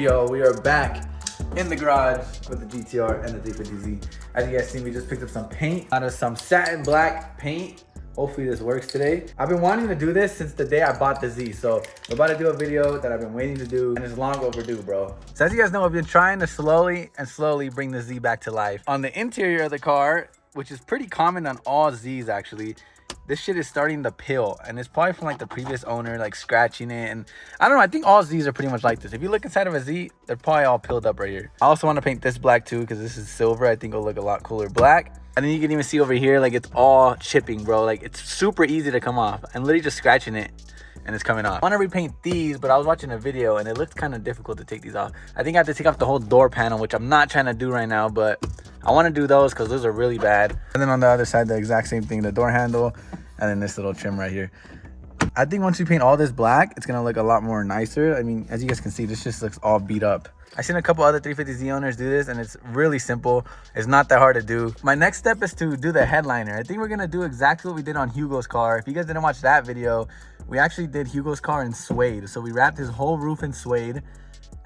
video. We are back in the garage with the GTR and the 350Z. As you guys see, we just picked up some paint out of some satin black paint. Hopefully this works today. I've been wanting to do this since the day I bought the Z. So we're about to do a video that I've been waiting to do, and it's long overdue, bro. So as you guys know, I've been trying to slowly bring the Z back to life. On the interior of the car, which is pretty common on all Zs actually, this shit is starting to peel, and it's probably from like the previous owner like scratching it. And I don't know, I think all Zs are pretty much like this. If you look inside of a Z, they're probably all peeled up right here. I also want to paint this black too, because this is silver. I think it'll look a lot cooler black. And then you can even see over here, like it's all chipping, bro. Like it's super easy to come off. I'm literally just scratching it and it's coming off. I want to repaint these, but I was watching a video and it looked kind of difficult to take these off. I think I have to take off the whole door panel, which I'm not trying to do right now, but I want to do those because those are really bad. And then on the other side, the exact same thing, the door handle, and then this little trim right here. I think once we paint all this black, it's gonna look a lot more nicer. I mean, as you guys can see, this just looks all beat up. I've seen a couple other 350Z owners do this, and it's really simple. It's not that hard to do. My next step is to do the headliner. I think we're gonna do exactly what we did on Hugo's car. If you guys didn't watch that video, we actually did Hugo's car in suede. So we wrapped his whole roof in suede,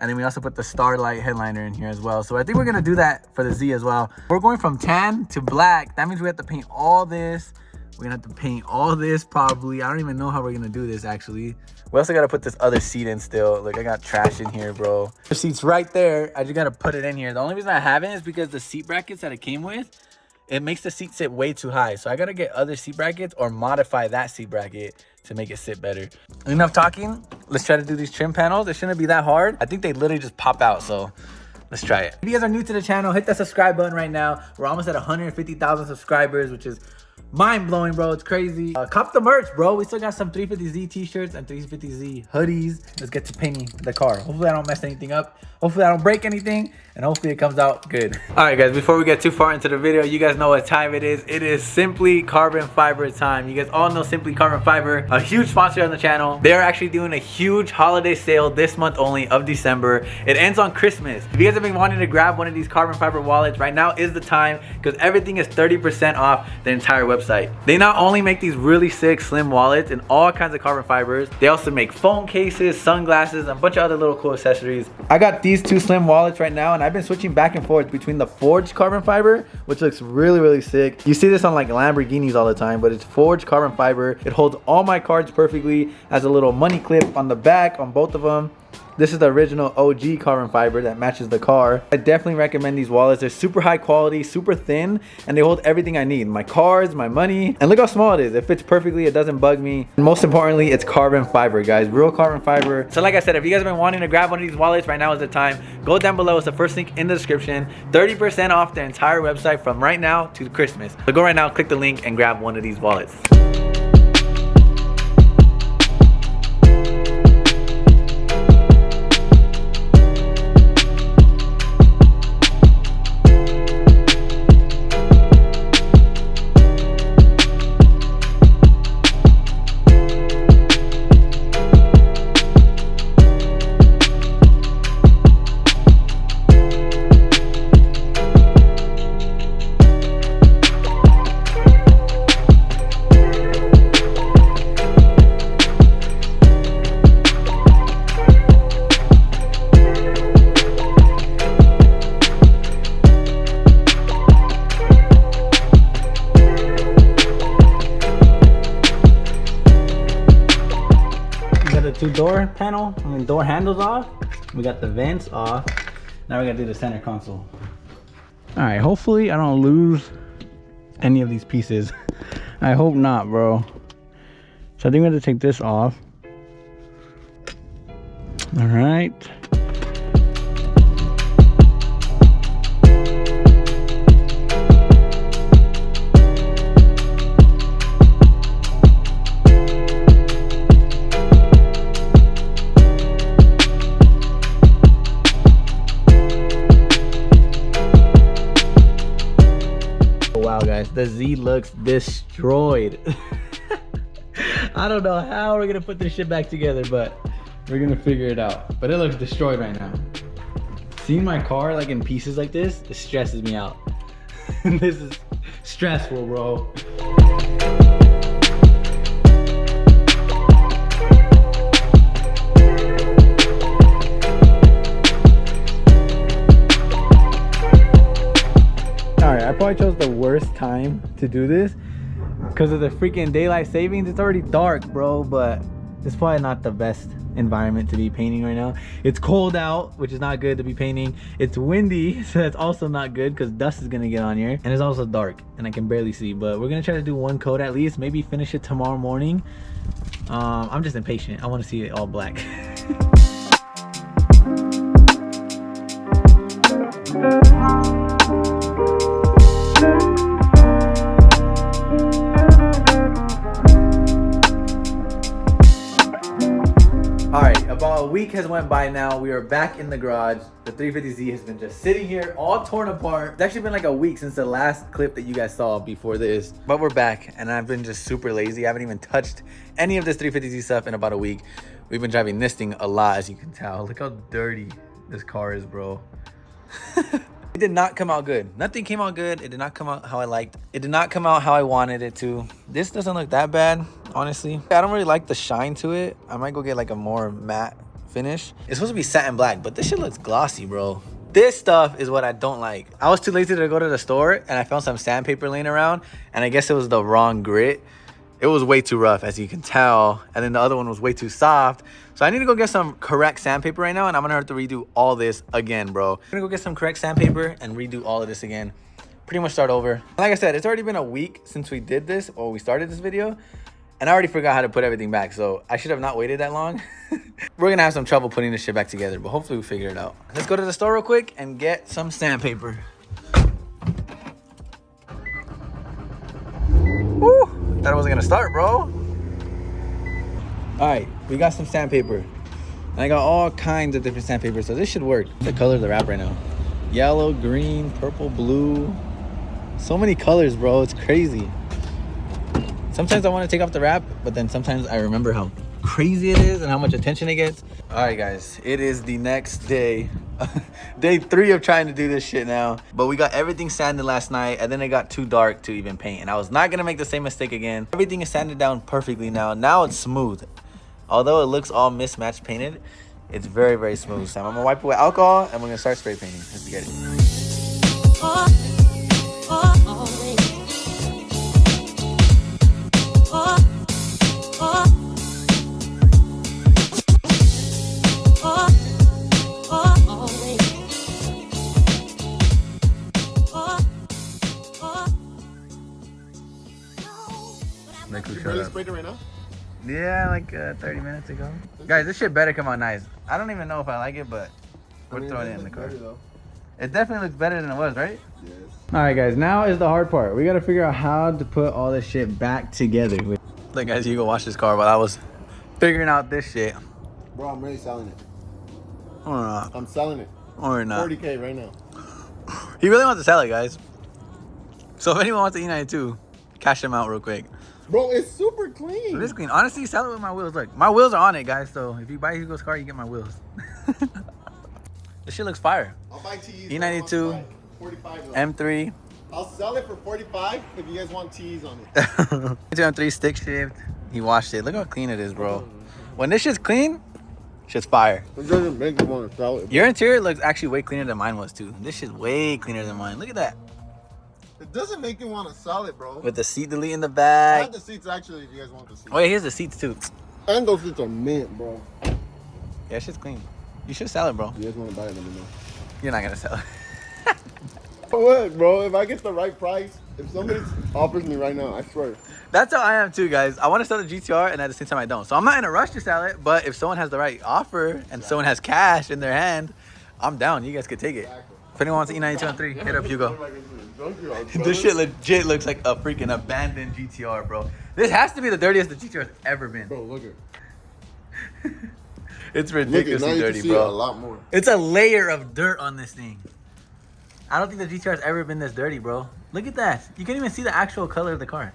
and then we also put the Starlight headliner in here as well. So I think we're gonna do that for the Z as well. We're going from tan to black. That means we have to paint all this. We're gonna have to paint all this probably. I don't even know how we're gonna do this actually. We also gotta put this other seat in still. Look, I got trash in here, bro. The seat's right there. I just gotta put it in here. The only reason I haven't is because the seat brackets that it came with, it makes the seat sit way too high. So I gotta get other seat brackets or modify that seat bracket to make it sit better. Enough talking. Let's try to do these trim panels. It shouldn't be that hard. I think they literally just pop out, so let's try it. If you guys are new to the channel, hit that subscribe button right now. We're almost at 150,000 subscribers, which is mind-blowing, bro. It's crazy. Cop the merch, bro. We still got some 350Z t-shirts and 350Z hoodies. Let's get to painting the car. Hopefully I don't mess anything up. Hopefully I don't break anything, and hopefully it comes out good. All right, guys, before we get too far into the video, you guys know what time it is. It is Simply Carbon Fiber time. You guys all know Simply Carbon Fiber, a huge sponsor on the channel. They are actually doing a huge holiday sale this month only of December. It ends on Christmas. If you guys have been wanting to grab one of these carbon fiber wallets, right now is the time, because everything is 30% off the entire website. They not only make these really sick slim wallets in all kinds of carbon fibers, they also make phone cases, sunglasses, and a bunch of other little cool accessories. I got these two slim wallets right now, and I've been switching back and forth between the forged carbon fiber, which looks really sick. You see this on like Lamborghinis all the time, but it's forged carbon fiber. It holds all my cards perfectly. Has a little money clip on the back on both of them. This is the original OG carbon fiber that matches the car. I definitely recommend these wallets. They're super high quality, super thin, and they hold everything I need. My cards, my money, and look how small it is. It fits perfectly, it doesn't bug me. And most importantly, it's carbon fiber, guys. Real carbon fiber. So like I said, if you guys have been wanting to grab one of these wallets, right now is the time. Go down below, it's the first link in the description. 30% off the entire website from right now to Christmas. So go right now, click the link, and grab one of these wallets. Two door panel, door handles off. We got the vents off. Now we gotta do the center console. All right, hopefully I don't lose any of these pieces. I hope not, bro. So I think we have to take this off. All right. Wow, guys, the Z looks destroyed. I don't know how we're gonna put this shit back together, but we're gonna figure it out. But it looks destroyed right now. Seeing my car like in pieces like this, it stresses me out. This is stressful, bro. probably chose the worst time to do this because of the freaking daylight savings. It's already dark, bro, but it's probably not the best environment to be painting right now. It's cold out, which is not good to be painting. It's windy, so that's also not good because dust is gonna get on here, and it's also dark and I can barely see. But we're gonna try to do one coat at least, maybe finish it tomorrow morning. I'm just impatient. I want to see it all black. Alright, about a week has went by now. We are back in the garage. The 350Z has been just sitting here all torn apart. It's actually been like a week since the last clip that you guys saw before this. But we're back and I've been just super lazy. I haven't even touched any of this 350Z stuff in about a week. We've been driving this thing a lot, as you can tell. Look how dirty this car is, bro. It did not come out good. Nothing came out good. It did not come out how I liked. It did not come out how I wanted it to. This doesn't look that bad, honestly. I don't really like the shine to it. I might go get like a more matte finish. It's supposed to be satin black, but this shit looks glossy, bro. This stuff is what I don't like. I was too lazy to go to the store and I found some sandpaper laying around, and I guess it was the wrong grit. It was way too rough, as you can tell, and then the other one was way too soft. So I need to go get some correct sandpaper right now, and I'm gonna have to redo all this again, bro. I'm gonna go get some correct sandpaper and redo all of this again. Pretty much start over. Like I said, it's already been a week since we did this, or we started this video, and I already forgot how to put everything back, so I should have not waited that long. We're gonna have some trouble putting this shit back together, but hopefully we figure it out. Let's go to the store real quick and get some sandpaper. Woo! Thought it wasn't gonna start, bro. All right, we got some sandpaper, and I got all kinds of different sandpaper, so this should work. The color of the wrap right now: yellow, green, purple, blue. So many colors, bro. It's crazy. Sometimes I want to take off the wrap, but then sometimes I remember how crazy it is and how much attention it gets. All right, guys, it is the next day. Day 3 of trying to do this shit now. But we got everything sanded last night, and then it got too dark to even paint, and I was not gonna make the same mistake again. Everything is sanded down perfectly now. Now it's smooth. Although it looks all mismatched painted, it's very, very smooth. So I'm gonna wipe it with alcohol and we're gonna start spray painting. Let's get it. Sprayed it right now? Yeah, like 30 minutes ago. Guys, this shit better come out nice. I don't even know if I like it, but we're throwing it in the car. It definitely looks better than it was, right? Yes. All right, guys, now is the hard part. We got to figure out how to put all this shit back together. Look, guys, you go wash this car while I was figuring out this shit. Bro, I'm really selling it. Or not. I'm selling it. Or not. 40K right now. He really wants to sell it, guys. So if anyone wants the E92, cash him out real quick. Bro, it's super clean. It is clean. Honestly, sell it with my wheels. Look, my wheels are on it, guys. So if you buy Hugo's car, you get my wheels. This shit looks fire. I'll buy T's. E92, 45. M3. I'll sell it for 45 if you guys want T's on it. M3 stick shift. He washed it. Look how clean it is, bro. When this shit's clean, shit's fire. It doesn't make me want to sell it. Your interior looks actually way cleaner than mine was too. This shit's way cleaner than mine. Look at that. It doesn't make you want to sell it, bro. With the seat delete in the I back. have the seats actually if you guys want the seats. Oh yeah, here's the seats too. And those seats are mint, bro. Yeah, shit's clean. You should sell it, bro. You guys want to buy it, let me know. You're not gonna sell it. What, bro? If I get the right price, if somebody offers me right now, I swear. That's how I am too, guys. I want to sell the GTR, and at the same time I don't. So I'm not in a rush to sell it, but if someone has the right offer and someone has cash in their hand, I'm down. You guys could take it. Exactly. If anyone wants an E92 on 3, hit up Hugo. This shit legit looks like a freaking abandoned GTR, bro. This has to be the dirtiest the GTR's ever been. Bro, look at it. It's ridiculously Now you can dirty, see bro. a lot more. It's a layer of dirt on this thing. I don't think the GTR's ever been this dirty, bro. Look at that. You can't even see the actual color of the car.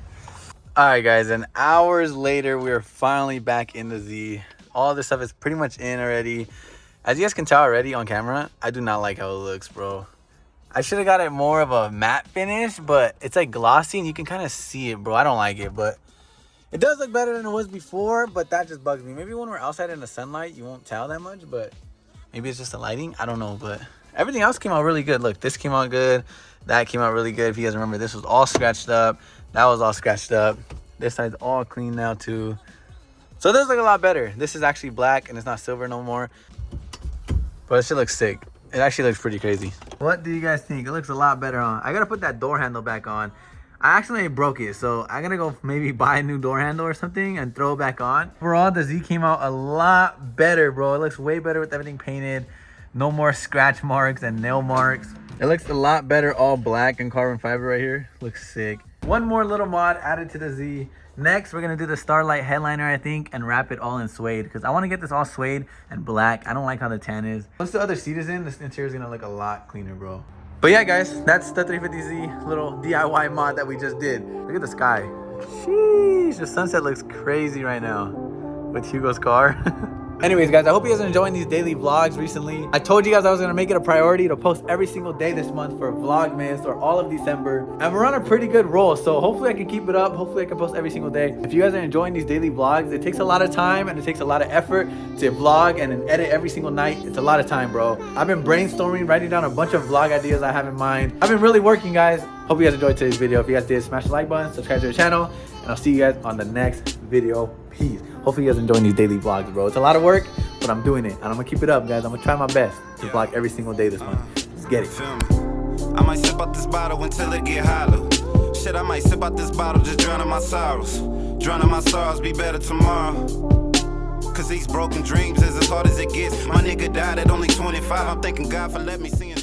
All right, guys, and hours later, we are finally back in the Z. All this stuff is pretty much in already. As you guys can tell already on camera, I do not like how it looks, bro. I should have got it more of a matte finish, but it's like glossy and you can kind of see it, bro. I don't like it, but it does look better than it was before, but that just bugs me. Maybe when we're outside in the sunlight, you won't tell that much, but maybe it's just the lighting. I don't know, but Everything else came out really good. Look, this came out good. That came out really good. If you guys remember, this was all scratched up. That was all scratched up. This side's all clean now too. So this looks a lot better. This is actually black and it's not silver no more. But it shit looks sick. It actually looks pretty crazy. What do you guys think? It looks a lot better on. I gotta put that door handle back on. I accidentally broke it, so I'm gonna go maybe buy a new door handle or something and throw it back on. Overall, the Z came out a lot better, bro. It looks way better with everything painted. No more scratch marks and nail marks. It looks a lot better all black and carbon fiber right here. Looks sick. One more little mod added to the Z. Next, we're gonna do the Starlight headliner, I think, and wrap it all in suede because I want to get this all suede and black. I don't like how the tan is. Once the other seat is in, this interior is gonna look a lot cleaner, bro. But yeah, guys, that's the 350Z little DIY mod that we just did. Look at the sky. Sheesh, the sunset looks crazy right now with Hugo's car. Anyways, guys, I hope you guys are enjoying these daily vlogs recently. I told you guys I was gonna make it a priority to post every single day this month for Vlogmas or all of December. And we're on a pretty good roll, so hopefully I can keep it up. Hopefully I can post every single day. If you guys are enjoying these daily vlogs, it takes a lot of time and it takes a lot of effort to vlog and edit every single night. It's a lot of time, bro. I've been brainstorming, writing down a bunch of vlog ideas I have in mind. I've been really working, guys. Hope you guys enjoyed today's video. If you guys did, smash the like button, subscribe to the channel, and I'll see you guys on the next video. Peace. Hopefully you guys are enjoying these daily vlogs, bro. It's a lot of work, but I'm doing it. And I'm gonna keep it up, guys. I'm gonna try my best to vlog every single day this month. Let's get it. I might sip out this bottle until it get hollow. Shit, I might sip out this bottle, just drowning my sorrows. Drowning my sorrows, be better tomorrow. Cause these broken dreams is as hard as it gets. My nigga died at only 25. I'm thanking God for letting me see in